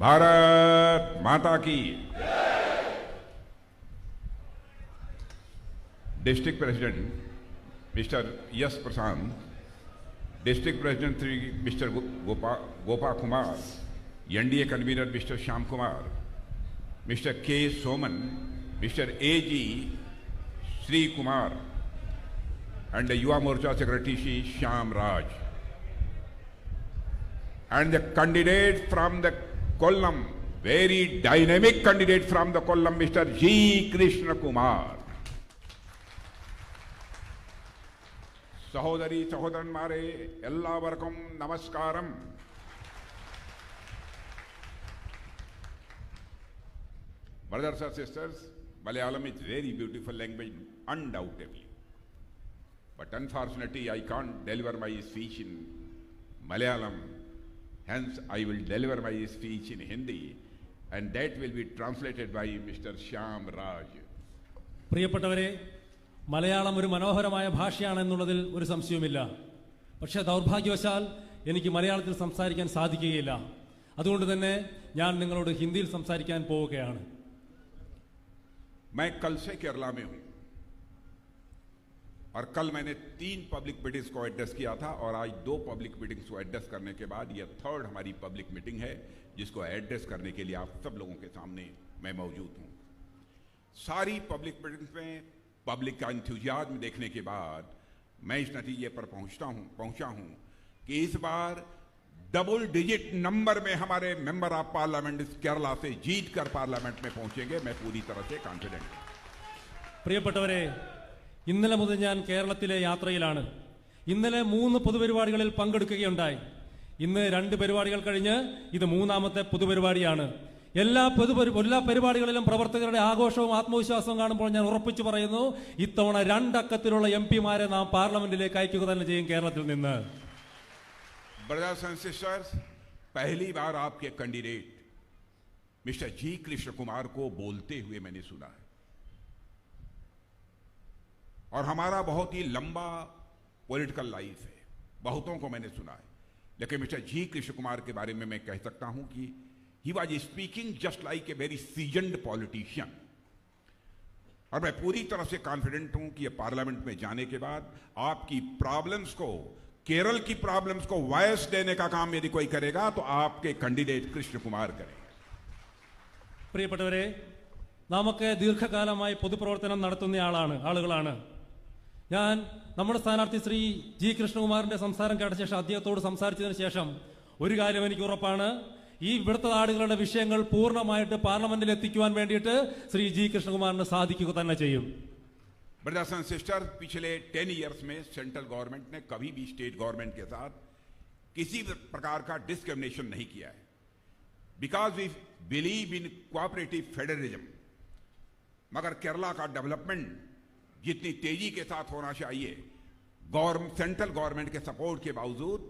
भारत माता की। District president mister Yash Prashant, district president Shri mister Gopa Kumar, NDA convener mister Shyam Kumar, mister K Soman, mister A G Sreekumar and the Yuva Morcha Secretary Shri Shyam Raj, and the candidate from the Kollam, very dynamic candidate from the Kollam, Mr. G. Krishna Kumar. Sahodari Sahodaranmare, Ellavarkum Namaskaram. Brothers and sisters, Malayalam is very beautiful language, undoubtedly. But unfortunately, I can't deliver my speech in Malayalam. Hence, I will deliver my speech in Hindi, and that will be translated by Mr. Shyam Raj. പ്രിയപ്പെട്ടവരെ, മലയാളം ഒരു മനോഹരമായ ഭാഷയാണെന്നുള്ളതിൽ ഒരു സംശയവുമില്ല. പക്ഷേ ദൗർഭാഗ്യവശാൽ എനിക്ക് മലയാളത്തിൽ സംസാരിക്കാൻ സാധിക്കുകയില്ല. അതുകൊണ്ട് തന്നെ ഞാൻ നിങ്ങളോട് ഹിന്ദിയിൽ സംസാരിക്കാൻ പോവുകയാണ്. मैं कल से केरला में हूं और कल मैंने 3 पब्लिक मीटिंग्स को एड्रेस किया था और आज 2 पब्लिक मीटिंग्स को एड्रेस करने के बाद यह 3rd हमारी पब्लिक मीटिंग है जिसको एड्रेस करने के लिए आप सब लोगों के सामने मैं मौजूद हूं। सारी पब्लिक मीटिंग्स में पब्लिक का इंथुजियाज्म देखने के बाद मैं इस नतीजे पर पहुंचा हूं कि इस बार डबल डिजिट नंबर में हमारे मेंबर ऑफ पार्लियामेंट केरला से जीत कर पार्लियामेंट में पहुंचेंगे। मैं पूरी तरह से कॉन्फिडेंट हूं। പ്രിയപ്പെട്ടവരെ, ഇന്നലെ മുതൽ ഞാൻ കേരളത്തിലെ യാത്രയിലാണ്. ഇന്നലെ 3 പൊതുപരിപാടികളിൽ പങ്കെടുക്കുകയുണ്ടായി. ഇന്ന് 2 പരിപാടികൾ കഴിഞ്ഞ് ഇത് 3ാമത്തെ പൊതുപരിപാടിയാണ്. എല്ലാ പരിപാടികളിലും പ്രവർത്തകരുടെ ആഘോഷവും ആത്മവിശ്വാസവും കാണുമ്പോൾ ഞാൻ ഉറപ്പിച്ചു പറയുന്നു, ഇത്തവണ 2 അക്കത്തിലുള്ള എംപിമാരെ നാം പാർലമെന്റിലേക്ക് അയക്കുക തന്നെ ചെയ്യും കേരളത്തിൽ നിന്ന്. ब्रदर्स एंड सिस्टर्स, पहली बार आपके कैंडिडेट मिस्टर जी कृष्ण कुमार को बोलते हुए मैंने सुना है और हमारा बहुत ही लंबा पॉलिटिकल लाइफ है, बहुतों को मैंने सुना है, लेकिन मिस्टर जी कृष्ण कुमार के बारे में मैं कह सकता हूं कि he was speaking just like a very seasoned politician. और मैं पूरी तरह से कॉन्फिडेंट हूं कि पार्लियामेंट में जाने के बाद आपकी प्रॉब्लम्स को, केरल की प्रॉब्लम्स को वॉइस देने का काम यदि कोई करेगा तो आपके कैंडिडेट कृष्ण कुमार करेंगे। പ്രിയപ്പെട്ടവരെ, നമുക്ക് ദീർഘകാലമായി പൊതുപ്രവർത്തനം നടത്തുന്ന ആളുകളാണ്. ഞാൻ നമ്മുടെ സ്ഥാനാർത്ഥി ശ്രീ ജി കൃഷ്ണകുമാറിന്റെ സംസാരം കേട്ട ശേഷം, അദ്ദേഹത്തോട് സംസാരിച്ചതിന് ശേഷം ഒരു കാര്യം എനിക്ക് ഉറപ്പാണ്, ഈ ഇവിടുത്തെ ആളുകളുടെ വിഷയങ്ങൾ പൂർണ്ണമായിട്ട് പാർലമെന്റിൽ എത്തിക്കുവാൻ വേണ്ടിയിട്ട് ശ്രീ ജി കൃഷ്ണകുമാറിന് സാധിക്കുക തന്നെ ചെയ്യും. ब्रदर्स एंड सिस्टर्स, पिछले 10 इयर्स में सेंट्रल गवर्नमेंट ने कभी भी स्टेट गवर्नमेंट के साथ किसी प्रकार का डिस्क्रिमिनेशन नहीं किया है, because we believe in cooperative federalism. मगर केरला का डेवलपमेंट जितनी तेजी के साथ होना चाहिए, सेंट्रल गवर्नमेंट के सपोर्ट के बावजूद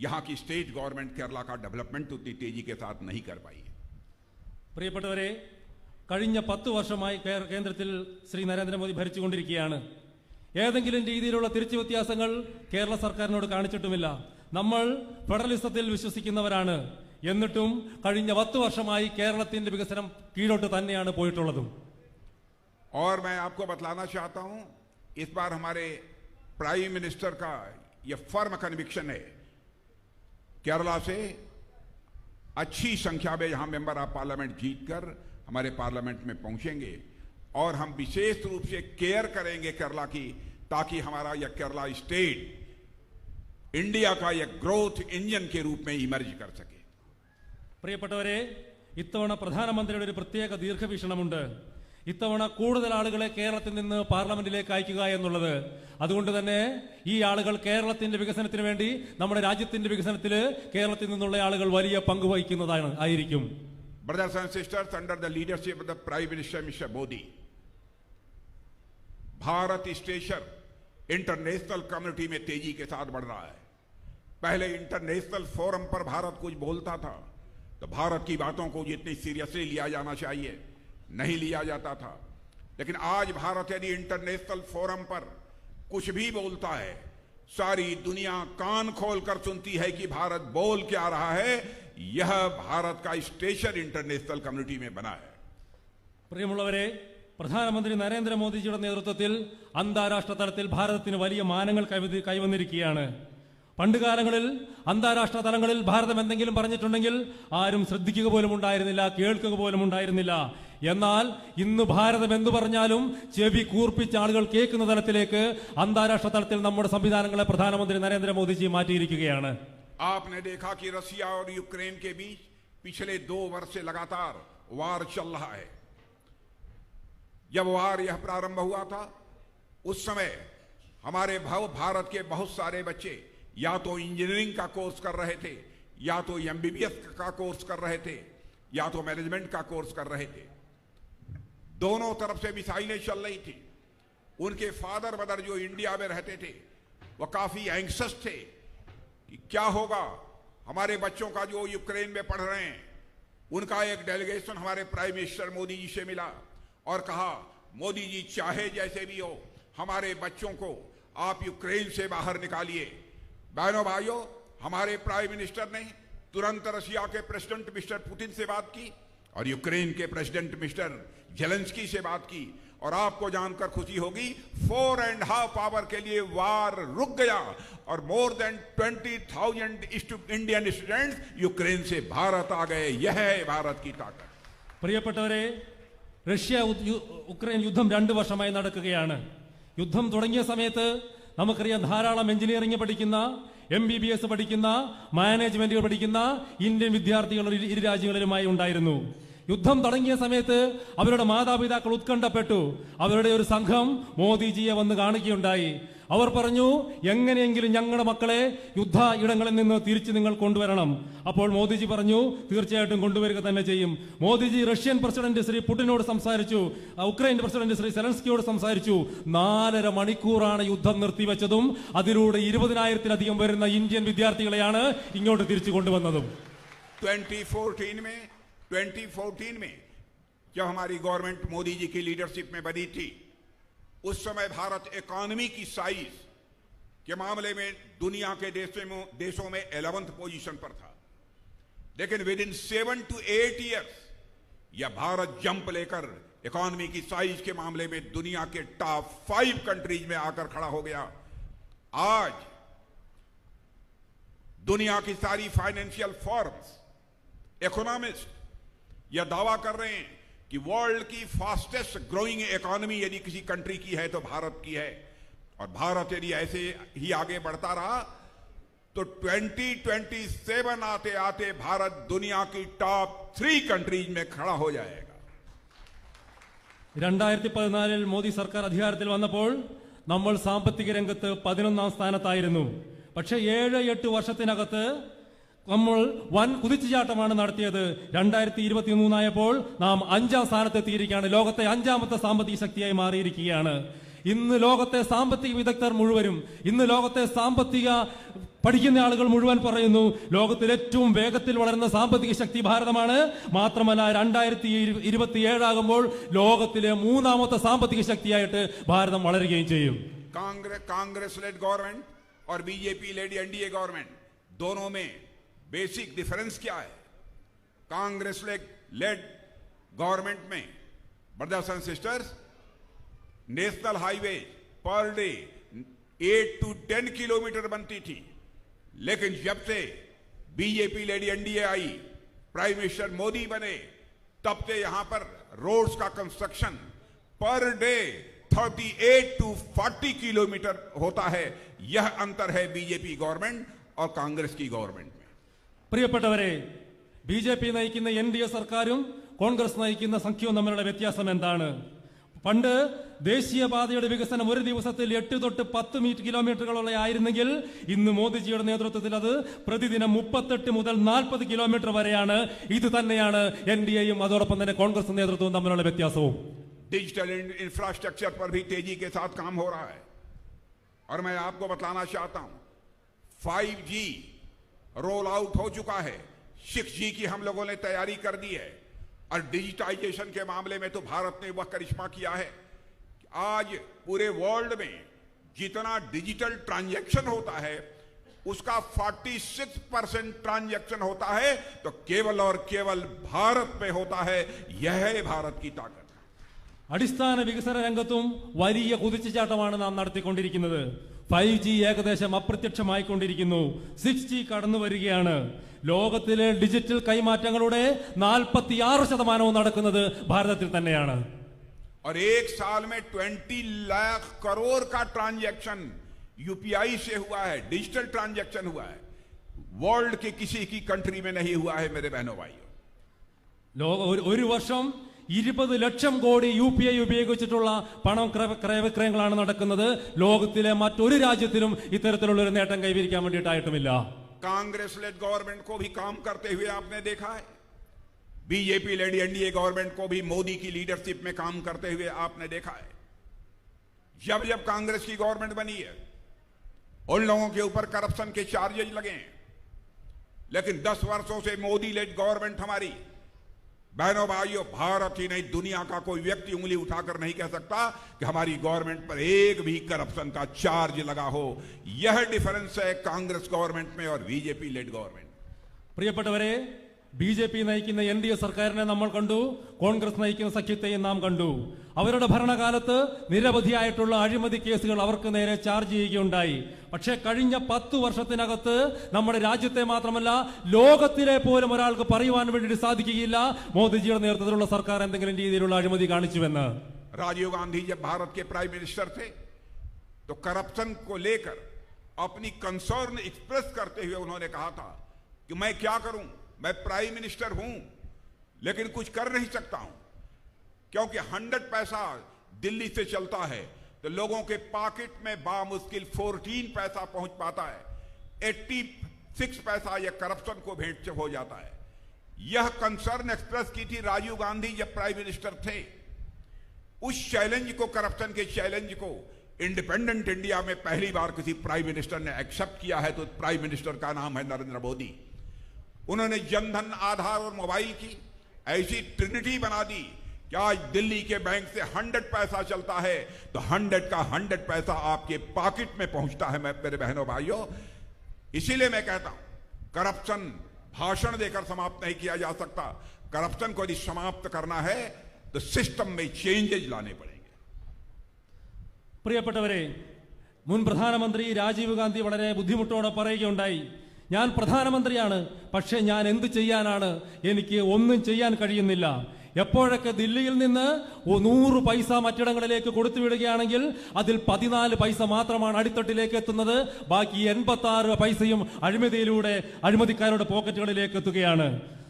यहां की स्टेट गवर्नमेंट केरला का डेवलपमेंट उतनी तेजी के साथ नहीं कर पाई है। പ്രിയപ്പെട്ടവരെ, കഴിഞ്ഞ 10 വർഷമായി കേന്ദ്രത്തിൽ ശ്രീ നരേന്ദ്രമോദി ഭരിച്ചുകൊണ്ടിരിക്കുകയാണ്. ഏതെങ്കിലും രീതിയിലുള്ള തിരിച്ചു വ്യത്യാസങ്ങൾ കേരള സർക്കാരിനോട് കാണിച്ചിട്ടുമില്ല. നമ്മൾ ഫെഡറലിസത്തിൽ വിശ്വസിക്കുന്നവരാണ്. എന്നിട്ടും കഴിഞ്ഞ 10 വർഷമായി കേരളത്തിന്റെ വികസനം കീഴോട്ട് തന്നെയാണ് പോയിട്ടുള്ളതും. और मैं आपको बतलाना चाहता हूं, इस बार हमारे प्राइम मिनिस्टर का यह फर्म कन्विक्शन है, केरला से अच्छी संख्या में यहां मेंबर ऑफ पार्लियामेंट जीतकर हमारे पार्लियामेंट में पहुंचेंगे और हम विशेष रूप से केयर करेंगे केरला की, ताकि हमारा यह केरला स्टेट इंडिया का यह ग्रोथ इंजन के रूप में इमर्ज कर सके। പ്രിയപ്പെട്ടവരെ, ഇത്തവണ പ്രധാനമന്ത്രിയുടെ ഒരു പ്രത്യേക ദീർഘവീക്ഷണമുണ്ട്. ഇത്തവണ കൂടുതൽ ആളുകളെ കേരളത്തിൽ നിന്ന് പാർലമെന്റിലേക്ക് അയക്കുക എന്നുള്ളത്. അതുകൊണ്ട് തന്നെ ഈ ആളുകൾ കേരളത്തിന്റെ വികസനത്തിന് വേണ്ടി, നമ്മുടെ രാജ്യത്തിന്റെ വികസനത്തിൽ കേരളത്തിൽ നിന്നുള്ള ആളുകൾ വലിയ പങ്ക് വഹിക്കുന്നതായിരിക്കും. Brothers and sisters, under the leadership of the Prime Minister Mr. Modi, Bharat station international community में तेजी के साथ बढ़ रहा है। पहले इंटरनेशनल फोरम पर भारत कुछ बोलता था तो भारत की बातों को जितनी सीरियसली लिया जाना चाहिए नहीं लिया जाता था, लेकिन आज भारत यदि इंटरनेशनल फोरम पर कुछ भी बोलता है, सारी दुनिया कान खोलकर सुनती है कि भारत बोल क्या रहा है। यह भारत का स्टेशन इंटरनेशनल कम्युनिटी में बना है। പ്രിയമുള്ളവരെ, പ്രധാനമന്ത്രി നരേന്ദ്രമോദിജിയുടെ നേതൃത്വത്തിൽ അന്താരാഷ്ട്ര തലത്തിൽ ഭാരതത്തിന് വലിയ മാനങ്ങൾ കൈവന്നിരിക്കുകയാണ്. പണ്ടുകാലങ്ങളിൽ അന്താരാഷ്ട്ര തലങ്ങളിൽ ഭാരതം എന്തെങ്കിലും പറഞ്ഞിട്ടുണ്ടെങ്കിൽ ആരും ശ്രദ്ധിക്കുക പോലും ഉണ്ടായിരുന്നില്ല, കേൾക്കുക പോലും ഉണ്ടായിരുന്നില്ല. എന്നാൽ ഇന്ന് ഭാരതം എന്തു പറഞ്ഞാലും ചെവി കൂർപ്പിച്ച ആളുകൾ കേൾക്കുന്ന തലത്തിലേക്ക് അന്താരാഷ്ട്ര തലത്തിൽ നമ്മുടെ സംവിധാനങ്ങളെ പ്രധാനമന്ത്രി നരേന്ദ്രമോദിജി മാറ്റിയിരിക്കുകയാണ്. आपने देखा कि रशिया और यूक्रेन के बीच पिछले 2 वर्ष से लगातार वार चल रहा है। जब वार यह प्रारंभ हुआ था उस समय हमारे भारत के बहुत सारे बच्चे या तो इंजीनियरिंग का कोर्स कर रहे थे, या तो एमबीबीएस का कोर्स कर रहे थे, या तो मैनेजमेंट का कोर्स कर रहे थे। दोनों तरफ से मिसाइलें चल रही थी। उनके फादर मदर जो इंडिया में रहते थे वह काफी एंग्सस थे कि क्या होगा। हमारे बच्चों का जो यूक्रेन में पढ़ रहे हैं, उनका एक डेलीगेशन हमारे प्राइम मिनिस्टर मोदी जी से मिला और कहा, मोदी जी चाहे जैसे भी हो हमारे बच्चों को आप यूक्रेन से बाहर निकालिए। बहनों भाइयों, हमारे प्राइम मिनिस्टर ने तुरंत रशिया के प्रेसिडेंट मिस्टर पुतिन से बात की और यूक्रेन के प्रेसिडेंट मिस्टर जेलेंस्की से बात की। और आपको जानकर खुशी होगी, 4.5 आवर के लिए वार रुक गया और more than 20,000 Indian students Ukraine से भारत आ गए। यह है भारत की ताकत। പ്രിയപ്പെട്ടവരെ, റഷ്യ ഉക്രൈൻ യുദ്ധം 2 വർഷമായി നടക്കുകയാണ്. യുദ്ധം തുടങ്ങിയ സമയത്ത് നമുക്കറിയാം ധാരാളം എഞ്ചിനീയറിംഗ് പഠിക്കുന്ന, MBBS പഠിക്കുന്ന, മാനേജ്മെന്റുകൾ പഠിക്കുന്ന ഇന്ത്യൻ വിദ്യാർത്ഥികൾ ഇരു രാജ്യങ്ങളിലുമായി ഉണ്ടായിരുന്നു. യുദ്ധം തുടങ്ങിയ സമയത്ത് അവരുടെ മാതാപിതാക്കൾ ഉത്കണ്ഠപ്പെട്ടു. അവരുടെ ഒരു സംഘം മോദിജിയെ വന്ന് കാണുകയുണ്ടായി. അവർ പറഞ്ഞു, എങ്ങനെയെങ്കിലും ഞങ്ങളുടെ മക്കളെ യുദ്ധ ഇടങ്ങളിൽ നിന്ന് തിരിച്ച് നിങ്ങൾ കൊണ്ടുവരണം. അപ്പോൾ മോദിജി പറഞ്ഞു, തീർച്ചയായിട്ടും കൊണ്ടുവരിക തന്നെ ചെയ്യും. മോദിജി റഷ്യൻ പ്രസിഡന്റ് ശ്രീ പുടിനോട് സംസാരിച്ചു, ഉക്രൈൻ പ്രസിഡന്റ് ശ്രീ സെലൻസ്കിയോട് സംസാരിച്ചു. 4.5 മണിക്കൂറാണ് യുദ്ധം നിർത്തിവെച്ചതും അതിലൂടെ 20,000-ലധികം വരുന്ന ഇന്ത്യൻ വിദ്യാർത്ഥികളെയാണ് ഇങ്ങോട്ട് തിരിച്ചു കൊണ്ടുവന്നതും. 2014 में जब हमारी गवर्नमेंट मोदी जी की लीडरशिप में बनी थी, उस समय भारत इकोनॉमी की साइज के मामले में दुनिया के देशों में 11th पोजीशन पर था। लेकिन विद इन 7 to 8 ईयर्स यह भारत जंप लेकर इकोनॉमी की साइज के मामले में दुनिया के टॉप 5 कंट्रीज में आकर खड़ा हो गया। आज दुनिया की सारी फाइनेंशियल फर्म्स, इकोनॉमिस्ट यह दावा कर रहे हैं कि वर्ल्ड की फास्टेस्ट ग्रोइंग इकोनॉमी यदि किसी कंट्री की है तो भारत की है। और भारत यदि ऐसे ही आगे बढ़ता रहा तो 2027 आते आते भारत दुनिया की टॉप 3 कंट्रीज में खड़ा हो जाएगा। 2014 മോദി സർക്കാർ അധികാരത്തിൽ വന്നപ്പോൾ നമ്മൾ സാമ്പത്തിക രംഗത്ത് 11ാം സ്ഥാനത്തായിരുന്നു. പക്ഷേ 7-8 വർഷത്തിനകത്ത് നമ്മൾ വൻ കുതിച്ചുചാട്ടമാണ് നടത്തിയത്. 2023 ആയപ്പോൾ നാം 5ാം സ്ഥാനത്തെത്തിയിരിക്കുകയാണ്. ലോകത്തെ 5ാമത്തെ സാമ്പത്തിക ശക്തിയായി മാറിയിരിക്കുകയാണ്. ഇന്ന് ലോകത്തെ സാമ്പത്തിക വിദഗ്ധർ മുഴുവനും, ഇന്ന് ലോകത്തെ സാമ്പത്തിക പഠിക്കുന്ന ആളുകൾ മുഴുവൻ പറയുന്നു, ലോകത്തിൽ ഏറ്റവും വേഗത്തിൽ വളരുന്ന സാമ്പത്തിക ശക്തി ഭാരതമാണ്. മാത്രമല്ല 2027 ആകുമ്പോൾ ലോകത്തിലെ 3ാമത്തെ സാമ്പത്തിക ശക്തിയായിട്ട് ഭാരതം വളരുകയും ചെയ്യും. कांग्रेस लेड गवर्नमेंट और बीजेपी लेड एनडीए गवर्नमेंट दोनों में बेसिक डिफरेंस क्या है? कांग्रेस लेड गवर्नमेंट में brothers and sisters national highway per day 8 to 10 kilometre बनती थी। लेकिन जब से बीजेपी लेडी एनडीए आई, प्राइम मिनिस्टर मोदी बने, तब से यहां पर रोड्स का construction per day 38 to 40 kilometre होता है। यह अंतर है बीजेपी गवर्नमेंट और कांग्रेस की गवर्नमेंट में। പ്രിയപ്പെട്ടവരെ, BJP നയിക്കുന്ന NDA സർക്കാരും കോൺഗ്രസ് നയിക്കുന്ന സഖ്യവും തമ്മിലുള്ള വ്യത്യാസം എന്താണ്? പണ്ട് ദേശീയപാതയുടെ വികസനം ഒരു ദിവസത്തിൽ 8 തൊട്ട് 10 കിലോമീറ്ററുകളോളം ആയിരുന്നെങ്കിൽ ഇന്ന് മോദിജിയുടെ നേതൃത്വത്തിൽ അത് പ്രതിദിനം 38 മുതൽ 40 കിലോമീറ്റർ വരെയാണ്. ഇത് തന്നെയാണ് NDAയും അതോടൊപ്പം തന്നെ കോൺഗ്രസ് നേതൃത്വവും തമ്മിലുള്ള വ്യത്യാസവും. डिजिटल इंफ्रास्ट्रक्चर पर भी तेजी के साथ काम हो रहा है और मैं आपको बताना चाहता हूं 5G रोल आउट हो चुका है, 6G की हम लोगों ने तैयारी कर दी है। और डिजिटाइजेशन के मामले में तो भारत ने वह करिश्मा किया है कि आज पूरे वर्ल्ड में जितना डिजिटल ट्रांजैक्शन होता है उसका 46% ट्रांजैक्शन होता है तो केवल और केवल भारत पे होता है। यह है भारत की ताकत। അടിസ്ഥാന വികസന രംഗത്തും വലിയ കുതിച്ചുചാട്ടമാണ് നാം നടത്തിക്കൊണ്ടിരിക്കുന്നത്. 5G ഏകദേശം അപ്രത്യക്ഷമായിക്കൊണ്ടിരിക്കുന്നു. 6G കടന്നു വരികയാണ്. ലോകത്തിലെ ഡിജിറ്റൽ കൈമാറ്റങ്ങളുടെ 46% നടക്കുന്നത് ഭാരതത്തിൽ തന്നെയാണ്. और एक साल में 20 लाख करोड़ का ट्रांजैक्शन यूपीआई से हुआ है, डिजिटल ट्रांजैक्शन हुआ है। वर्ल्ड के किसी की कंट्री में नहीं हुआ है मेरे बहनों भाइयों। ഒരു വർഷം 20 ലക്ഷം കോടി UPI ഉപയോഗിച്ചിട്ടുള്ള പണം ക്രയവിക്രയങ്ങളാണ് നടക്കുന്നത്. ലോകത്തിലെ മറ്റൊരു രാജ്യത്തിലും ഇത്തരത്തിലുള്ള ഒരു നേട്ടം കൈവരിക്കാൻ വേണ്ടിയിട്ടായിട്ടുമില്ല. कांग्रेस लेड गवर्नमेंट को भी काम करते हुए आपने देखा है, बीजेपी लेड एनडीए गवर्नमेंट को भी मोदी की लीडरशिप में काम करते हुए आपने देखा है। जब जब कांग्रेस की गवर्नमेंट बनी है उन लोगों के ऊपर करप्शन के चार्जेज लगे हैं, लेकिन 10 वर्षों से मोदी लेड गवर्नमेंट हमारी, बहनों भाइयों, भारत ही नहीं दुनिया का कोई व्यक्ति उंगली उठाकर नहीं कह सकता कि हमारी गवर्नमेंट पर एक भी करप्शन का चार्ज लगा हो। यह डिफरेंस है कांग्रेस गवर्नमेंट में और बीजेपी लेड गवर्नमेंट। പ്രിയപ്പെട്ടവരെ, BJP നയിക്കുന്ന NDA സർക്കാരിനെ നമ്മൾ കണ്ടു, കോൺഗ്രസ് നയിക്കുന്ന സഖ്യത്തെയും നാം കണ്ടു. അവരുടെ ഭരണകാലത്ത് നിരവധിയായിട്ടുള്ള അഴിമതി കേസുകൾ അവർക്ക് നേരെ ചാർജ് ചെയ്യുകയുണ്ടായി. പക്ഷേ കഴിഞ്ഞ 10 വർഷത്തിനകത്ത് നമ്മുടെ രാജ്യത്തെ മാത്രമല്ല ലോകത്തിലെ പോലും ഒരാൾക്ക് പറയുവാൻ വേണ്ടി സാധിക്കുകയില്ല മോദിജിയുടെ നേതൃത്വത്തിലുള്ള സർക്കാർ എന്തെങ്കിലും രീതിയിലുള്ള അഴിമതി കാണിച്ചുവെന്ന്. राजीव गांधी जब भारत के प्राइम मिनिस्टर थे तो करप्शन को लेकर अपनी कंसर्न एक्सप्रेस करते हुए उन्होंने कहा था कि मैं क्या करूं, मैं प्राइम मिनिस्टर हूं लेकिन कुछ कर नहीं सकता हूं, क्योंकि 100 पैसा दिल्ली से चलता है तो लोगों के पॉकेट में बामुश्किल 14 पैसा पहुंच पाता है, 86 पैसा यह करप्शन को भेंट हो जाता है। यह कंसर्न एक्सप्रेस की थी राजीव गांधी जब प्राइम मिनिस्टर थे। उस चैलेंज को, करप्शन के चैलेंज को इंडिपेंडेंट इंडिया में पहली बार किसी प्राइम मिनिस्टर ने एक्सेप्ट किया है तो प्राइम मिनिस्टर का नाम है नरेंद्र मोदी। उन्होंने जनधन, आधार और मोबाइल की ऐसी ट्रिनिटी बना दी कि आज दिल्ली के बैंक से 100 पैसा चलता है तो 100 का 100 पैसा आपके पॉकेट में पहुंचता है मेरे बहनों भाइयों। इसीलिए मैं कहता हूं करप्शन भाषण देकर समाप्त नहीं किया जा सकता। करप्शन को यदि समाप्त करना है तो सिस्टम में चेंजेज लाने पड़ेंगे। പ്രിയപ്പെട്ടവരെ, മുൻ പ്രധാനമന്ത്രി രാജീവ് ഗാന്ധി വളരെ ബുദ്ധിമുട്ടോടെ പറയുകയുണ്ടായി, ഞാൻ പ്രധാനമന്ത്രിയാണ്, പക്ഷേ ഞാൻ എന്ത് ചെയ്യാനാണ്, എനിക്ക് ഒന്നും ചെയ്യാൻ കഴിയുന്നില്ല. എപ്പോഴൊക്കെ ദില്ലിയിൽ നിന്ന് 100 പൈസ മറ്റിടങ്ങളിലേക്ക് കൊടുത്തുവിടുകയാണെങ്കിൽ അതിൽ 14 പൈസ മാത്രമാണ് അടിത്തട്ടിലേക്ക് എത്തുന്നത്. ബാക്കി 86 പൈസയും അഴിമതിക്കാരുടെ പോക്കറ്റുകളിലേക്ക് എത്തുകയാണ്.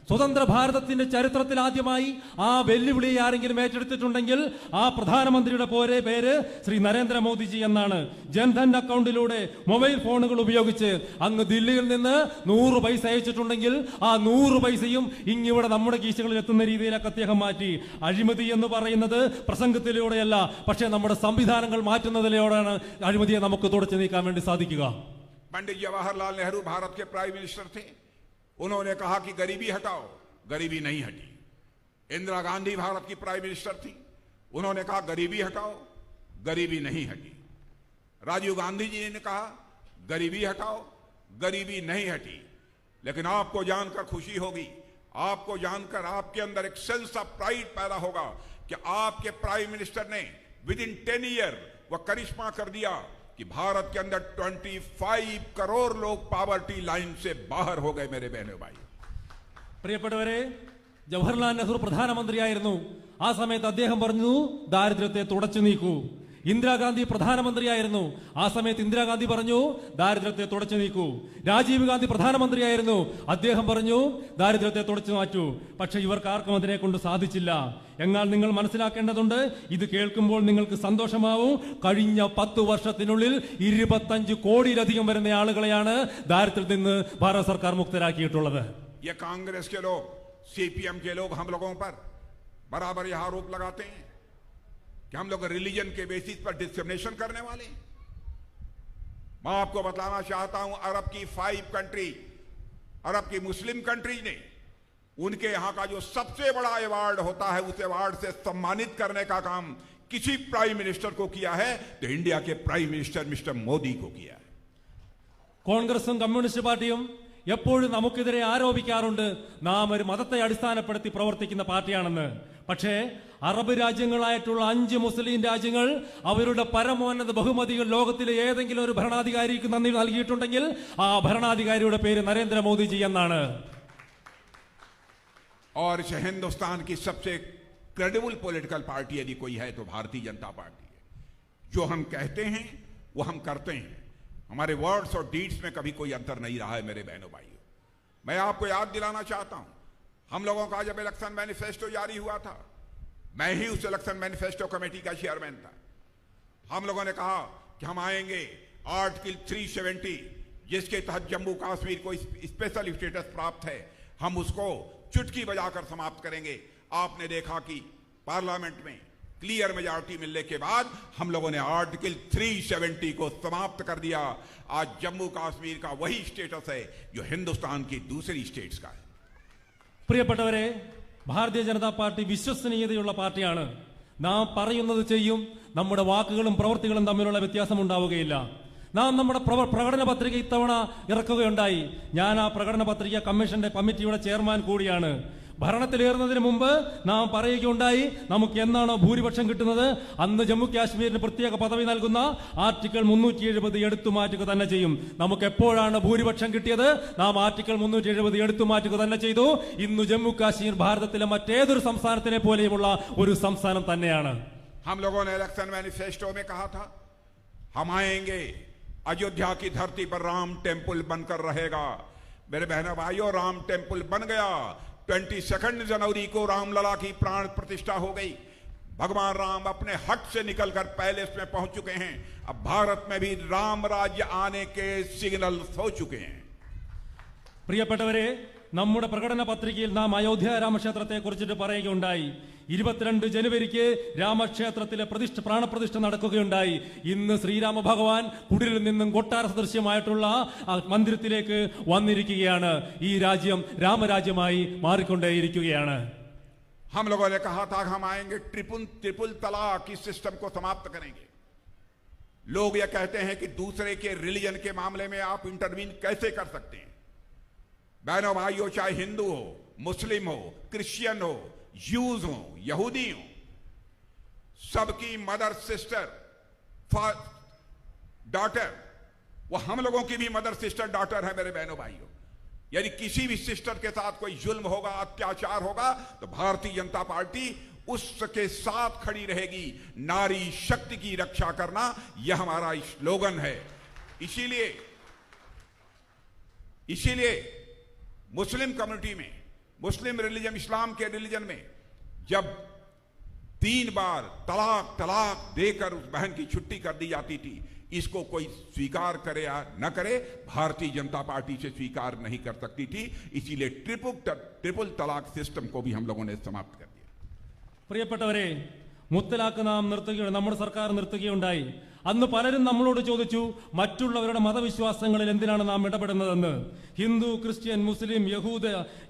സ്വതന്ത്ര ഭാരതത്തിന്റെ ചരിത്രത്തിൽ ആദ്യമായി ആ വെല്ലുവിളിയെ ആരെങ്കിലും ഏറ്റെടുത്തിട്ടുണ്ടെങ്കിൽ ആ പ്രധാനമന്ത്രിയുടെ പേര് ശ്രീ നരേന്ദ്രമോദിജി എന്നാണ്. ജൻധൻ അക്കൗണ്ടിലൂടെ മൊബൈൽ ഫോണുകൾ ഉപയോഗിച്ച് അങ്ങ് ദില്ലിയിൽ നിന്ന് 100 പൈസ അയച്ചിട്ടുണ്ടെങ്കിൽ ആ 100 പൈസയും ഇങ്ങിവിടെ നമ്മുടെ കീശകളിൽ എത്തുന്ന രീതിയിലൊക്കെ അദ്ദേഹം മാറ്റി. അഴിമതി എന്ന് പറയുന്നത് പ്രസംഗത്തിലൂടെയല്ല, പക്ഷേ നമ്മുടെ സംവിധാനങ്ങൾ മാറ്റുന്നതിലൂടെയാണ് അഴിമതിയെ നമുക്ക് തുടച്ചു നീക്കാൻ വേണ്ടി സാധിക്കുക. पंडित जवाहरलाल नेहरू भारत के प्राइम मिनिस्टर थे। उन्होंने कहा कि गरीबी हटाओ, गरीबी नहीं हटी। इंदिरा गांधी भारत की प्राइम मिनिस्टर थी, उन्होंने कहा गरीबी हटाओ, गरीबी नहीं हटी। राजीव गांधी जी ने कहा गरीबी हटाओ, गरीबी नहीं हटी। लेकिन आपको जानकर खुशी होगी, आपको जानकर आपके अंदर एक सेंस ऑफ प्राइड पैदा होगा कि आपके प्राइम मिनिस्टर ने विद इन 10 ईयर वह करिश्मा कर दिया कि भारत के अंदर 25 करोड़ लोग पॉवर्टी लाइन से बाहर हो गए मेरे बहनों भाई। പ്രിയപ്പെട്ടവരെ, ജവഹർലാൽ നെഹ്റു പ്രധാനമന്ത്രിയായിരുന്നു. ആ സമയത്ത് അദ്ദേഹം പറഞ്ഞു ദാരിദ്ര്യത്തെ തുടച്ചു നീക്കൂ. ഇന്ദിരാഗാന്ധി പ്രധാനമന്ത്രിയായിരുന്നു. ആ സമയത്ത് ഇന്ദിരാഗാന്ധി പറഞ്ഞു ദാരിദ്ര്യത്തെ തുടച്ചു നീക്കൂ. രാജീവ് ഗാന്ധി പ്രധാനമന്ത്രിയായിരുന്നു. അദ്ദേഹം പറഞ്ഞു ദാരിദ്ര്യത്തെ തുടച്ചു മാറ്റൂ. പക്ഷെ ഇവർക്ക് ആർക്കും അതിനെ കൊണ്ട് സാധിച്ചില്ല. എന്നാൽ നിങ്ങൾ മനസ്സിലാക്കേണ്ടതുണ്ട്, ഇത് കേൾക്കുമ്പോൾ നിങ്ങൾക്ക് സന്തോഷമാവും. കഴിഞ്ഞ 10 വർഷത്തിനുള്ളിൽ 25 കോടിയിലധികം വരുന്ന ആളുകളെയാണ് ദാരിദ്ര്യത്തിൽ നിന്ന് ഭാരത സർക്കാർ മുക്തരാക്കിയിട്ടുള്ളത്. ये कांग्रेस के लोग, सीपीएम के लोग हम लोगों पर बराबर यह आरोप लगाते हैं कि हम लोग रिलीजन के बेसिस पर डिस्क्रिमिनेशन करने वाले। मैं आपको बताना चाहता हूं, अरब की 5 कंट्री, अरब की मुस्लिम कंट्रीज ने उनके यहां का जो सबसे बड़ा अवार्ड होता है उस अवार्ड से सम्मानित करने का काम किसी प्राइम मिनिस्टर को किया है तो इंडिया के प्राइम मिनिस्टर मिस्टर मोदी को किया है। കോൺഗ്രസും കമ്മ്യൂണിസ്റ്റ് പാർട്ടിയും എപ്പോഴും നമുക്കെതിരെ ആരോപിക്കാറുണ്ട് നാം ഒരു മതത്തെ അടിസ്ഥാനപ്പെടുത്തി പ്രവർത്തിക്കുന്ന പാർട്ടിയാണെന്ന്. പക്ഷേ അറബ് രാജ്യങ്ങളായിട്ടുള്ള 5 മുസ്ലിം രാജ്യങ്ങൾ അവരുടെ പരമോന്നത ബഹുമതികൾ ലോകത്തിലെ ഏതെങ്കിലും ഒരു ഭരണാധികാരിക്ക് നന്ദി നൽകിയിട്ടുണ്ടെങ്കിൽ ആ ഭരണാധികാരിയുടെ പേര് നരേന്ദ്രമോദിജി എന്നാണ്. और हिंदुस्तान की सबसे क्रेडिबल पॉलिटिकल पार्टी यदि कोई है तो भारतीय जनता पार्टी है। जो हम कहते हैं वो हम करते हैं, हमारे वर्ड्स और डीड्स में कभी कोई अंतर नहीं रहा है। मेरे बहनों भाइयों, मैं आपको याद दिलाना चाहता हूं, हम लोगों का जब इलेक्शन मैनिफेस्टो जारी हुआ था, मैं ही उस इलेक्शन मैनिफेस्टो कमेटी का चेयरमैन था। हम लोगों ने कहा कि हम आएंगे आर्टिकल 370 जिसके तहत जम्मू कश्मीर को स्पेशल स्टेटस प्राप्त है, हम उसको चुटकी बजाकर समाप्त करेंगे। आपने देखा कि पार्लियामेंट में क्लियर मेजॉरिटी मिलने के बाद हम लोगों ने आर्टिकल 370 को समाप्त कर दिया। आज जम्मू कश्मीर का वही स्टेटस है जो हिंदुस्तान की दूसरी स्टेट्स का है। പ്രിയപ്പെട്ടവരെ, ഭാരതീയ ജനതാ പാർട്ടി വിശ്വസനീയതയുള്ള പാർട്ടിയാണ്. നാം പറയുന്നത് ചെയ്യും, നമ്മുടെ വാക്കുകളും പ്രവൃത്തികളും തമ്മിലുള്ള വ്യത്യാസം ഉണ്ടാവുകയില്ല. നാം നമ്മുടെ പ്രകടന പത്രിക ഇത്തവണ ഇറക്കുകയുണ്ടായി. ഞാൻ ആ പ്രകടന പത്രിക കമ്മിറ്റിയുടെ ചെയർമാൻ കൂടിയാണ്. ഭരണത്തിലേറുന്നതിന് മുമ്പ് നാം പറയുകയുണ്ടായി, നമുക്ക് എന്നാണോ ഭൂരിപക്ഷം കിട്ടുന്നത് അന്ന് ജമ്മു കാശ്മീരിന് പ്രത്യേക പദവി നൽകുന്ന ആർട്ടിക്കിൾ 370 എടുത്തു മാറ്റുക തന്നെ ചെയ്യും. നമുക്ക് എപ്പോഴാണ് ഭൂരിപക്ഷം കിട്ടിയത്, നാം ആർട്ടിക്കിൾ 370 എടുത്തു മാറ്റുക തന്നെ ചെയ്തു. ഇന്ന് ജമ്മു കാശ്മീർ ഭാരതത്തിലെ മറ്റേതൊരു സംസ്ഥാനത്തിനെ പോലെയുമുള്ള ഒരു സംസ്ഥാനം തന്നെയാണ്. हम लोगों ने इलेक्शन मैनिफेस्टो में कहा था, हम आएंगे, अयोध्या की धरती पर राम टेम्पल बनकर रहेगा। मेरे बहनों भाइयों, राम टेम्पल बन गया। 22 जनवरी को रामलला की प्राण प्रतिष्ठा हो गई। भगवान राम अपने हट से निकलकर पैलेस में पहुंच चुके हैं। अब भारत में भी राम राज्य आने के सिग्नल हो चुके हैं। പ്രിയപ്പെട്ടവരെ, നമ്മുടെ പ്രകടന പത്രികയിൽ നാം അയോധ്യ രാമക്ഷേത്രത്തെ കുറിച്ചിട്ട് പറയുകയുണ്ടായി. 22 ജനുവരിക്ക് രാമക്ഷേത്രത്തിലെ പ്രാണപ്രതിഷ്ഠ നടക്കുകയുണ്ടായി. ഇന്ന് ശ്രീരാമ ഭഗവാൻ കുടിലിൽ നിന്നും കൊട്ടാര സദൃശ്യമായിട്ടുള്ള മന്ദിരത്തിലേക്ക് വന്നിരിക്കുകയാണ്. ഈ രാജ്യം രാമരാജ്യമായി മാറിക്കൊണ്ടേയിരിക്കുകയാണ്. हम लोगों ने कहा था हम आएंगे, ट्रिपल तलाक इस सिस्टम को समाप्त करेंगे। लोग ये कहते हैं कि दूसरे के रिलीजन के मामले में आप इंटरवीन कैसे कर सकते हैं। बहनों भाइयों, चाहे हिंदू हो, मुस्लिम हो, क्रिश्चियन हो, यूज हो, यहूदी हो, सबकी मदर सिस्टर डॉटर वो हम लोगों की भी मदर सिस्टर डॉटर है। मेरे बहनों भाइयों, यदि किसी भी सिस्टर के साथ कोई जुल्म होगा, अत्याचार होगा, तो भारतीय जनता पार्टी उसके साथ खड़ी रहेगी। नारी शक्ति की रक्षा करना यह हमारा स्लोगन है। इसीलिए मुस्लिम कम्युनिटी में, मुस्लिम रिलीजन, इस्लाम के रिलीजन में जब 3 बार तलाक देकर उस बहन की छुट्टी कर दी जाती थी, इसको कोई स्वीकार करे या न करे, भारतीय जनता पार्टी से स्वीकार नहीं कर सकती थी। इसीलिए ट्रिपल तलाक सिस्टम को भी हम लोगों ने समाप्त कर दिया। പ്രിയപ്പെട്ടവരെ, മുത്തലാഖ് നാം നിർത്തുകയാണ്, നമ്മുടെ സർക്കാർ നിർത്തുകയുണ്ടായി. അന്ന് പലരും നമ്മളോട് ചോദിച്ചു, മറ്റുള്ളവരുടെ മതവിശ്വാസങ്ങളിൽ എന്തിനാണ് നാം ഇടപെടുന്നതെന്ന്. ഹിന്ദു, ക്രിസ്ത്യൻ, മുസ്ലിം, യഹൂദ,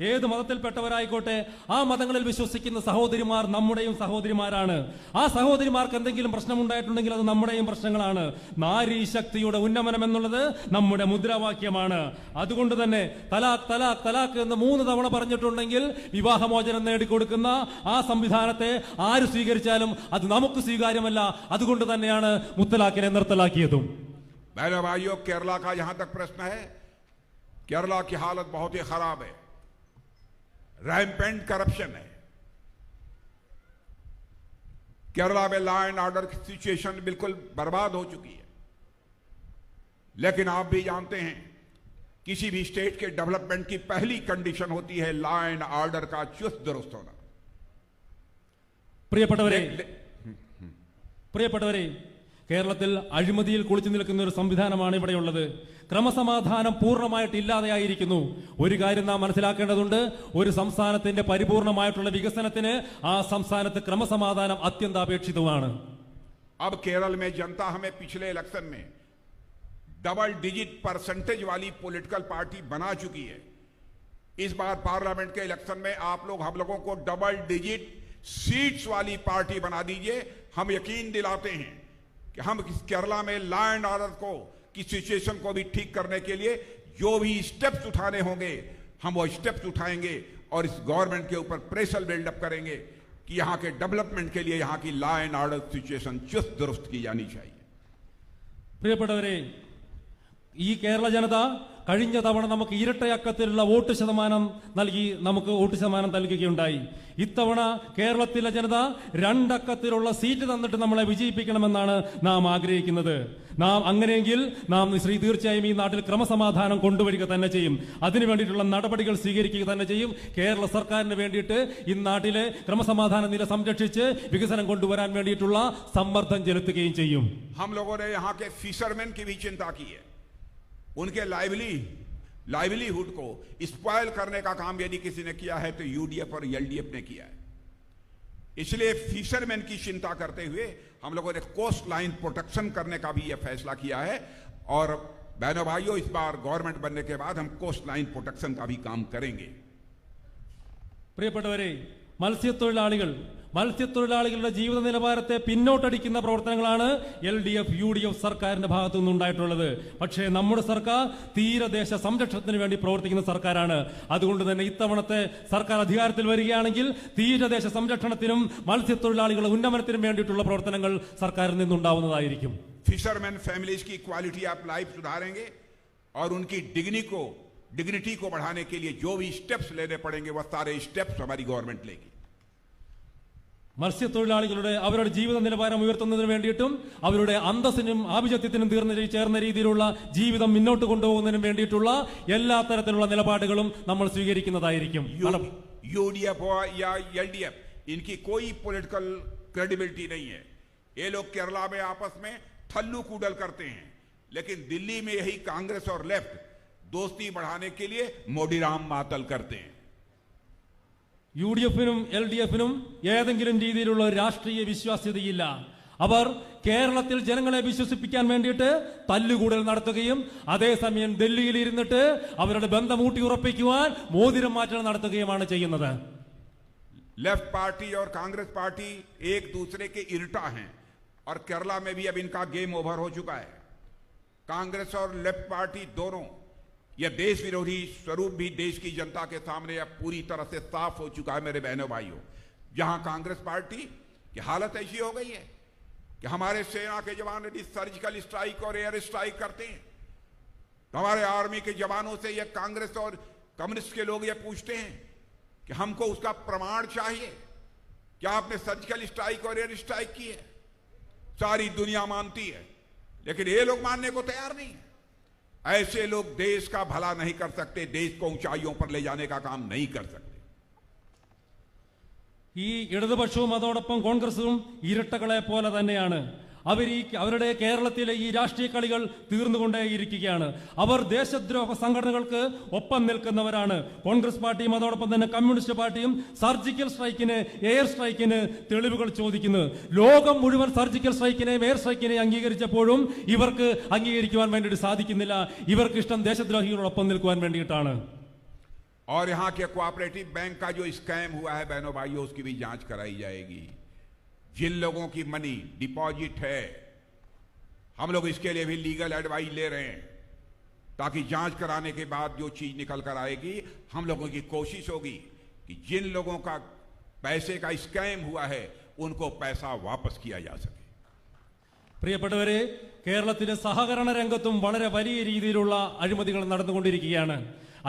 ഏത് മതത്തിൽപ്പെട്ടവരായിക്കോട്ടെ, ആ മതങ്ങളിൽ വിശ്വസിക്കുന്ന സഹോദരിമാർ നമ്മുടെയും സഹോദരിമാരാണ്. ആ സഹോദരിമാർക്ക് എന്തെങ്കിലും പ്രശ്നമുണ്ടായിട്ടുണ്ടെങ്കിൽ അത് നമ്മുടെയും പ്രശ്നങ്ങളാണ്. നാരി ശക്തിയുടെ ഉന്നമനം എന്നുള്ളത് നമ്മുടെ മുദ്രാവാക്യമാണ്. അതുകൊണ്ട് തന്നെ തലാഖ് തലാഖ് തലാഖ് എന്ന് 3 തവണ പറഞ്ഞിട്ടുണ്ടെങ്കിൽ വിവാഹമോചനം നേടിക്കൊടുക്കുന്ന ആ സംവിധാനത്തെ ആര് സ്വീകരിച്ചാലും അത് നമുക്ക് സ്വീകാര്യമല്ല. അതുകൊണ്ട് തന്നെയാണ് മുത്തലാഖിനെ നിർത്തലാക്കിയതും. बहनों भाइयों, केरला का जहां तक प्रश्न है, केरला की हालत बहुत ही खराब है। रैम्पेंट करप्शन है केरला में। लॉ एंड ऑर्डर की सिचुएशन बिल्कुल बर्बाद हो चुकी है। लेकिन आप भी जानते हैं, किसी भी स्टेट के डेवलपमेंट की पहली कंडीशन होती है लॉ एंड ऑर्डर का चुस्त दुरुस्त होना। പ്രിയപ്പെട്ടവരെ, കേരളത്തിൽ അഴിമതിയിൽ കുളിച്ചു നിൽക്കുന്ന ഒരു സംവിധാനമാണ് ഇവിടെയുള്ളത്. ക്രമസമാധാനം പൂർണ്ണമായിട്ട് ഇല്ലാതെയായിരിക്കുന്നു. ഒരു കാര്യം നാം മനസ്സിലാക്കേണ്ടതുണ്ട്, ഒരു സംസ്ഥാനത്തിന്റെ പരിപൂർണമായിട്ടുള്ള വികസനത്തിന് ആ സംസ്ഥാനത്ത് ക്രമസമാധാനം അത്യന്താപേക്ഷിതമാണ്. अब केरल में जनता हमें पिछले इलेक्शन में डबल डिजिट परसेंटेज वाली पॉलिटिकल पार्टी बना चुकी है। इस बार पार्लियामेंट के इलेक्शन में आप लोग हम लोगों को डबल डिजिट सीट्स वाली पार्टी बना दीजिए। हम यकीन दिलाते हैं कि हम केरला में लॉ एंड ऑर्डर को की सिचुएशन को भी ठीक करने के लिए जो भी स्टेप्स उठाने होंगे हम वो स्टेप्स उठाएंगे और इस गवर्नमेंट के ऊपर प्रेशर बिल्डअप करेंगे कि यहां के डेवलपमेंट के लिए यहां की लॉ एंड ऑर्डर सिचुएशन चुस्त दुरुस्त की जानी चाहिए। പ്രിയപ്പെട്ടവരെ, ഈ കേരള ജനത കഴിഞ്ഞ തവണ നമുക്ക് ഇരട്ടയക്കത്തിലുള്ള വോട്ട് ശതമാനം നൽകി നമുക്ക് വോട്ട് ശതമാനം നൽകുകയുണ്ടായി. ഇത്തവണ കേരളത്തിലെ ജനത 2 അക്കത്തിലുള്ള സീറ്റ് തന്നിട്ട് നമ്മളെ വിജയിപ്പിക്കണമെന്നാണ് നാം ആഗ്രഹിക്കുന്നത്. നാം അങ്ങനെയെങ്കിൽ നാം തീർച്ചയായും ഈ നാട്ടിൽ ക്രമസമാധാനം കൊണ്ടുവരിക തന്നെ ചെയ്യും. അതിനു വേണ്ടിയിട്ടുള്ള നടപടികൾ സ്വീകരിക്കുക തന്നെ ചെയ്യും. കേരള സർക്കാരിന് വേണ്ടിയിട്ട് ഈ നാട്ടിലെ ക്രമസമാധാന നില സംരക്ഷിച്ച് വികസനം കൊണ്ടുവരാൻ വേണ്ടിയിട്ടുള്ള സമ്മർദ്ദം ചെലുത്തുകയും ചെയ്യും. हम लोगों ने यहाँ के फिशरमैन की भी चिंता की है। उनके लाइवलीहुड को स्पॉइल करने का काम यदि किसी ने किया है तो यूडीएफ और एलडीएफ ने किया है। इसलिए फिशरमैन की चिंता करते हुए हम लोगों ने कोस्ट लाइन प्रोटेक्शन करने का भी यह फैसला किया है। और बहनों भाइयों, इस बार गवर्नमेंट बनने के बाद हम कोस्ट लाइन प्रोटेक्शन का भी काम करेंगे। പ്രിയപ്പെട്ടവരെ, മത്സ്യത്തൊഴിലാളികളുടെ ജീവിത നിലവാരത്തെ പിന്നോട്ടടിക്കുന്ന പ്രവർത്തനങ്ങളാണ് LDF UDF സർക്കാരിന്റെ ഭാഗത്തു നിന്നുണ്ടായിട്ടുള്ളത്. പക്ഷേ നമ്മുടെ സർക്കാർ തീരദേശ സംരക്ഷണത്തിന് വേണ്ടി പ്രവർത്തിക്കുന്ന സർക്കാരാണ്. അതുകൊണ്ട് തന്നെ ഇത്തവണത്തെ സർക്കാർ അധികാരത്തിൽ വരികയാണെങ്കിൽ തീരദേശ സംരക്ഷണത്തിനും മത്സ്യത്തൊഴിലാളികളുടെ ഉന്നമനത്തിനും വേണ്ടിയിട്ടുള്ള പ്രവർത്തനങ്ങൾ സർക്കാരിൽ നിന്നുണ്ടാവുന്നതായിരിക്കും. फिशरमैन फैमिलीज की क्वालिटी ऑफ लाइफ सुधारेंगे और उनकी डिग्निटी को बढ़ाने के लिए जो भी स्टेप्स लेने पड़ेंगे वह सारे स्टेप्स हमारी गवर्नमेंट लेगी। മത്സ്യത്തൊഴിലാളികളുടെ അവരുടെ ജീവിത നിലവാരം ഉയർത്തുന്നതിന് വേണ്ടിയിട്ടും അവരുടെ അന്തസ്സിനും ആഭിജാത്യത്തിനും ചേർന്ന രീതിയിലുള്ള ജീവിതം മുന്നോട്ട് കൊണ്ടുപോകുന്നതിനും വേണ്ടിയിട്ടുള്ള എല്ലാ തരത്തിലുള്ള നിലപാടുകളും നമ്മൾ സ്വീകരിക്കുന്നതായിരിക്കും. यूडीएफ या एलडीएफ इनकी कोई पॉलिटिकल क्रेडिबिलिटी नहीं है। ये लोग केरला में आपस में थल्लू कूडल करते हैं, लेकिन दिल्ली में यही कांग्रेस और लेफ्ट दोस्ती बढ़ाने के लिए मोडीराम मातल करते हैं। UDF-നും LDF-നും ഏതെങ്കിലും രീതിയിലുള്ള രാഷ്ട്രീയ വിശ്വാസ്യതയില്ല. അവർ കേരളത്തിൽ ജനങ്ങളെ വിശ്വസിപ്പിക്കാൻ വേണ്ടിയിട്ട് തല്ലുകൂടൽ നടത്തുകയും അതേസമയം ഡൽഹിയിൽ ഇരുന്നിട്ട് അവരുടെ ബന്ധം ഊട്ടി ഉറപ്പിക്കുവാൻ മോതിരം മാറ്റൽ നടത്തുകയുമാണ് ചെയ്യുന്നത്. लेफ्ट पार्टी और कांग्रेस पार्टी एक दूसरे के इरटा हैं और केरला में भी अब इनका गेम ओवर हो चुका है। कांग्रेस और लेफ्ट पार्टी दोनों यह देश विरोधी स्वरूप भी देश की जनता के सामने अब पूरी तरह से साफ हो चुका है। मेरे बहनों भाइयों, जहां कांग्रेस पार्टी की हालत ऐसी हो गई है कि हमारे सेना के जवान यदि सर्जिकल स्ट्राइक और एयर स्ट्राइक करते हैं तो हमारे आर्मी के जवानों से यह कांग्रेस और कम्युनिस्ट के लोग यह पूछते हैं कि हमको उसका प्रमाण चाहिए, क्या आपने सर्जिकल स्ट्राइक और एयर स्ट्राइक की है। सारी दुनिया मानती है, लेकिन ये लोग मानने को तैयार नहीं है। ऐसे लोग देश का भला नहीं कर सकते, देश को ऊंचाइयों पर ले जाने का काम नहीं कर सकते। ഈ ഇടതുപക്ഷവും അതോടൊപ്പം കോൺഗ്രസും ഇരട്ടകളെ പോലെ തന്നെയാണ്. അവരുടെ കേരളത്തിലെ ഈ രാഷ്ട്രീയ കളികൾ തീർന്നുകൊണ്ടേയിരിക്കുകയാണ്. അവർ ദേശദ്രോഹ സംഘടനകൾക്ക് ഒപ്പം നിൽക്കുന്നവരാണ്. കോൺഗ്രസ് പാർട്ടിയും അതോടൊപ്പം തന്നെ കമ്മ്യൂണിസ്റ്റ് പാർട്ടിയും സർജിക്കൽ സ്ട്രൈക്കിന് എയർ സ്ട്രൈക്കിന് തെളിവുകൾ ചോദിക്കുന്നു. ലോകം മുഴുവൻ സർജിക്കൽ സ്ട്രൈക്കിനെയും എയർ സ്ട്രൈക്കിനെയും അംഗീകരിച്ചപ്പോഴും ഇവർക്ക് അംഗീകരിക്കുവാൻ വേണ്ടിയിട്ട് സാധിക്കുന്നില്ല. ഇവർക്ക് ഇഷ്ടം ദേശദ്രോഹികളോടൊപ്പം നിൽക്കുവാൻ വേണ്ടിയിട്ടാണ്. और यहां के कोऑपरेटिव बैंक का जो स्कैम हुआ है बहनों भाइयों, उसकी भी जांच कराई जाएगी। जिन लोगों की मनी डिपॉजिट है, हम लोग इसके लिए भी लीगल एडवाइस ले रहे हैं ताकि जांच कराने के बाद जो चीज निकल कर आएगी, हम लोगों की कोशिश होगी कि जिन लोगों का पैसे का स्कैम हुआ है उनको पैसा वापस किया जा सके। പ്രിയപ്പെട്ടവരെ, കേരളത്തിലെ സഹകരണ രംഗത്തും വളരെ വലിയ രീതിയിലുള്ള അഴിമതികൾ നടന്നുകൊണ്ടിരിക്കുകയാണ്.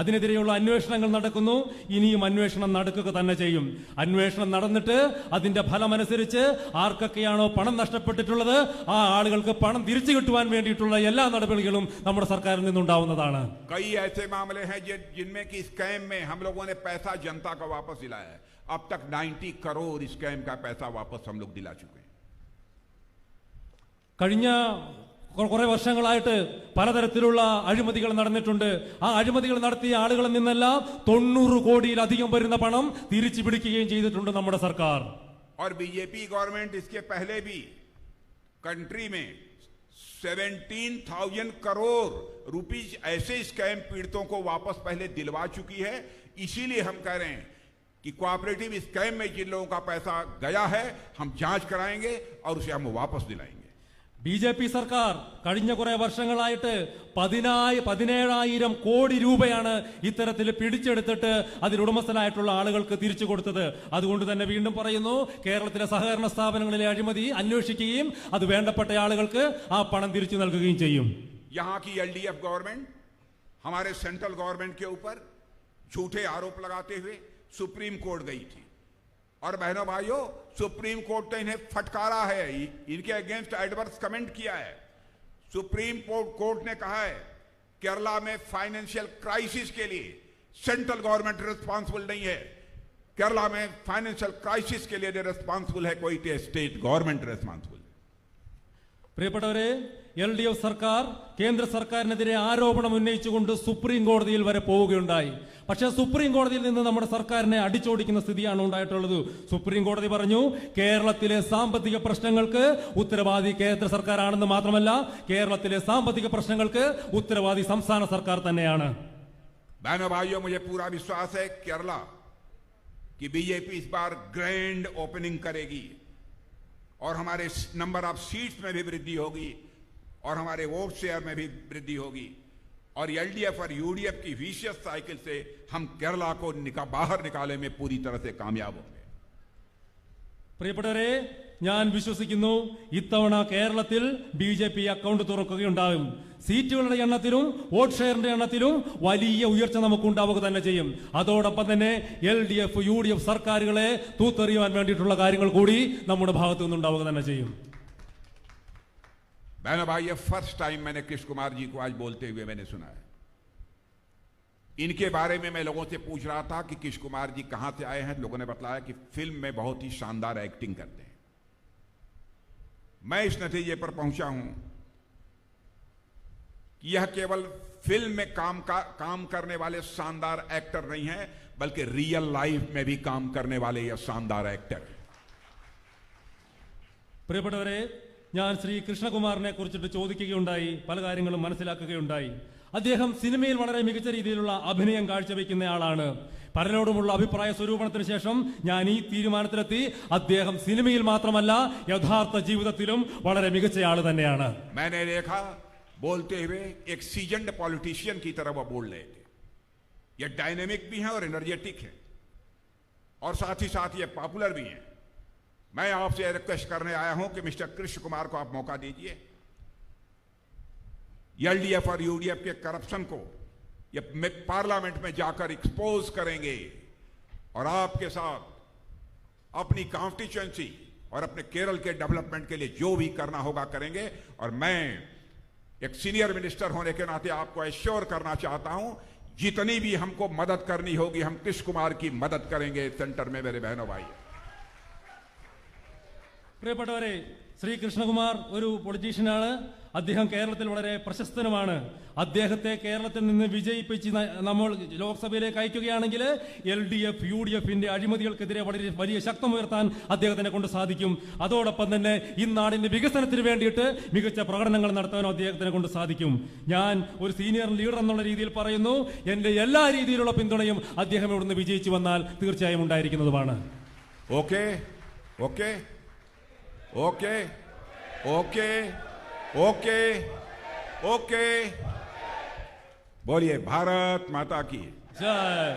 അതിനെതിരെയുള്ള അന്വേഷണങ്ങൾ നടക്കുന്നു. ഇനിയും അന്വേഷണം നടക്കുക തന്നെ ചെയ്യും. അന്വേഷണം നടന്നിട്ട് അതിന്റെ ഫലമനുസരിച്ച് ആർക്കൊക്കെയാണോ പണം നഷ്ടപ്പെട്ടിട്ടുള്ളത് ആ ആളുകൾക്ക് പണം തിരിച്ചു കിട്ടുവാൻ വേണ്ടിയിട്ടുള്ള എല്ലാ നടപടികളും നമ്മുടെ സർക്കാരിൽ നിന്നുണ്ടാവുന്നതാണ്. कई ऐसे मामले हैं जिनमें कि स्कैम में हम लोगों ने पैसा जनता का वापस दिलाया है। अब तक 90 करोड़ स्कैम का पैसा वापस हम लोग दिला चुके हैं। കഴിഞ്ഞ കുറെ വർഷങ്ങളായിട്ട് പലതരത്തിലുള്ള അഴിമതികൾ നടന്നിട്ടുണ്ട്. ആ അഴിമതികൾ നടത്തിയ ആളുകളിൽ നിന്നെല്ലാം 90 കോടിയിലധികം വരുന്ന പണം തിരിച്ചു പിടിക്കുകയും ചെയ്തിട്ടുണ്ട് നമ്മുടെ സർക്കാർ. और बीजेपी गवर्नमेंट इसके पहले भी कंट्री में 17,000 करोड़ रुपीस ऐसे स्कैम पीड़ितों को वापस पहले दिलवा चुकी है। इसीलिए हम कह रहे हैं कि कोऑपरेटिव स्कैम में जिन लोगों का पैसा गया है हम जांच कराएंगे और उसे हम वापस दिलाएंगे। BJP സർക്കാർ കഴിഞ്ഞ കുറെ വർഷങ്ങളായിട്ട് 17,000 കോടി രൂപയാണ് ഇത്തരത്തിൽ പിടിച്ചെടുത്തിട്ട് അതിനുടമസ്ഥനായിട്ടുള്ള ആളുകൾക്ക് തിരിച്ചു കൊടുത്തത്. അതുകൊണ്ട് തന്നെ വീണ്ടും പറയുന്നു, കേരളത്തിലെ സഹകരണ സ്ഥാപനങ്ങളിലെ അഴിമതി അന്വേഷിക്കുകയും അത് വേണ്ടപ്പെട്ട ആളുകൾക്ക് ആ പണം തിരിച്ചു നൽകുകയും ചെയ്യും. यहाँ की LDF गवर्नमेंट हमारे सेंट्रल गवर्नमेंट के ऊपर झूठे आरोप लगाते हुए सुप्रीम कोर्ट गई थी और बहनों भाइयों सुप्रीम कोर्ट ने इन्हें फटकारा है, इनके अगेंस्ट एडवर्स कमेंट किया है। सुप्रीम कोर्ट ने कहा है केरला में फाइनेंशियल क्राइसिस के लिए सेंट्रल गवर्नमेंट रिस्पांसिबल नहीं है, केरला में फाइनेंशियल क्राइसिस के लिए रिस्पांसिबल है कोई स्टेट गवर्नमेंट रिस्पांसिबल। പ്രിയപ്പെട്ടവരെ, LDF സർക്കാർ കേന്ദ്ര സർക്കാരിനെതിരെ ആരോപണം ഉന്നയിച്ചുകൊണ്ട് സുപ്രീം കോടതിയിൽ വരെ പോവുകയുണ്ടായി. പക്ഷേ സുപ്രീം കോടതിയിൽ നിന്ന് നമ്മുടെ സർക്കാരിനെ അടിച്ചോടിക്കുന്ന സ്ഥിതിയാണ് ഉണ്ടായിട്ടുള്ളത്. സുപ്രീം കോടതി പറഞ്ഞു, കേരളത്തിലെ സാമ്പത്തിക പ്രശ്നങ്ങൾക്ക് ഉത്തരവാദി കേന്ദ്ര സർക്കാരാണെന്ന് മാത്രമല്ല, കേരളത്തിലെ സാമ്പത്തിക പ്രശ്നങ്ങൾക്ക് ഉത്തരവാദി സംസ്ഥാന സർക്കാർ തന്നെയാണ്. बहनों भाइयों, मुझे पूरा विश्वास है केरला की BJP इस बार ग्रैंड ओपनिंग करेगी और हमारे नंबर ऑफ सीट्स में भी वृद्धि होगी और हमारे वोट शेयर में भी वृद्धि होगी और LDF और UDF की विशियस साइकिल से हम केरला को बाहर निकालने में पूरी तरह से कामयाब होंगे। പ്രിയപ്പെട്ടവരെ, ഞാൻ വിശ്വസിക്കുന്നു ഇത്തവണ കേരളത്തിൽ BJP അക്കൗണ്ട് തുറക്കുകയുണ്ടാകും. സീറ്റുകളുടെ എണ്ണത്തിലും വോട്ട് ഷെയറിന്റെ എണ്ണത്തിലും വലിയ ഉയർച്ച നമുക്ക് ഉണ്ടാവുക തന്നെ ചെയ്യും. അതോടൊപ്പം തന്നെ LDF UDF സർക്കാരുകളെ തൂത്തെറിയാൻ വേണ്ടിയിട്ടുള്ള കാര്യങ്ങൾ കൂടി നമ്മുടെ ഭാഗത്തു നിന്നുണ്ടാവുക തന്നെ ചെയ്യും. बहनों भाई, ये फर्स्ट टाइम मैंने कृष्ण कुमार जी को आज बोलते हुए मैंने सुना है। इनके बारे में मैं लोगों से पूछ रहा था कि कृष्ण कुमार जी कहां से आए हैं। लोगों ने बताया कि फिल्म में बहुत ही शानदार एक्टिंग करते हैं। मैं इस नतीजे पर पहुंचा हूं कि यह केवल फिल्म में काम करने वाले शानदार एक्टर नहीं हैं, बल्कि रियल लाइफ में भी काम करने वाले यह शानदार एक्टर हैं। പ്രിയപ്പെട്ടവരെ, ഞാൻ ശ്രീ കൃഷ്ണകുമാറിനെ കുറിച്ചിട്ട് ചോദിക്കുകയുണ്ടായി, പല കാര്യങ്ങളും മനസ്സിലാക്കുകയുണ്ടായി. അദ്ദേഹം സിനിമയിൽ വളരെ മികച്ച രീതിയിലുള്ള അഭിനയം കാഴ്ചവെക്കുന്ന ആളാണ്. പലരോടുമുള്ള അഭിപ്രായ സ്വരൂപണത്തിന് ശേഷം ഞാൻ ഈ തീരുമാനത്തിലെത്തി, അദ്ദേഹം സിനിമയിൽ മാത്രമല്ല യഥാർത്ഥ ജീവിതത്തിലും വളരെ മികച്ച ആൾ തന്നെയാണ്. मैंने देखा बोलते हुए एक सीजन्ड पॉलिटिशियन की तरह वो बोल रहे थे। ये डायनेमिक भी हैं और एनर्जेटिक है और साथ ही साथ ये पॉपुलर भी हैं। मैं आपसे रिक्वेस्ट करने आया हूं कि मिस्टर कृष्ण कुमार को आप मौका दीजिए। LDF और UDF के करप्शन को ये पार्लियामेंट में जाकर एक्सपोज करेंगे और आपके साथ अपनी कॉन्स्टिट्यूएंसी और अपने केरल के डेवलपमेंट के लिए जो भी करना होगा करेंगे। और मैं एक सीनियर मिनिस्टर होने के नाते आपको एश्योर करना चाहता हूं, जितनी भी हमको मदद करनी होगी हम कृष्ण कुमार की मदद करेंगे सेंटर में। मेरे बहनों भाई, പ്രിയപ്പെട്ടവരെ, ശ്രീ കൃഷ്ണകുമാർ ഒരു പൊളിറ്റീഷ്യനാണ്. അദ്ദേഹം കേരളത്തിൽ വളരെ പ്രശസ്തനുമാണ്. അദ്ദേഹത്തെ കേരളത്തിൽ നിന്ന് വിജയിപ്പിച്ച് നമ്മൾ ലോക്സഭയിലേക്ക് അയക്കുകയാണെങ്കിൽ LDF UDFന്റെ അഴിമതികൾക്കെതിരെ വളരെ വലിയ ശക്തമുയർത്താൻ അദ്ദേഹത്തിനെ കൊണ്ട് സാധിക്കും. അതോടൊപ്പം തന്നെ ഈ നാടിന്റെ വികസനത്തിന് വേണ്ടിയിട്ട് മികച്ച പ്രകടനങ്ങൾ നടത്താനും അദ്ദേഹത്തിനെ കൊണ്ട് സാധിക്കും. ഞാൻ ഒരു സീനിയർ ലീഡർ എന്നുള്ള രീതിയിൽ പറയുന്നു, എന്റെ എല്ലാ രീതിയിലുള്ള പിന്തുണയും അദ്ദേഹം ഇവിടുന്ന് വിജയിച്ചു വന്നാൽ തീർച്ചയായും ഉണ്ടായിരിക്കുന്നതുമാണ്. Okay okay okay okay okay okay बोलिए भारत माता की जय.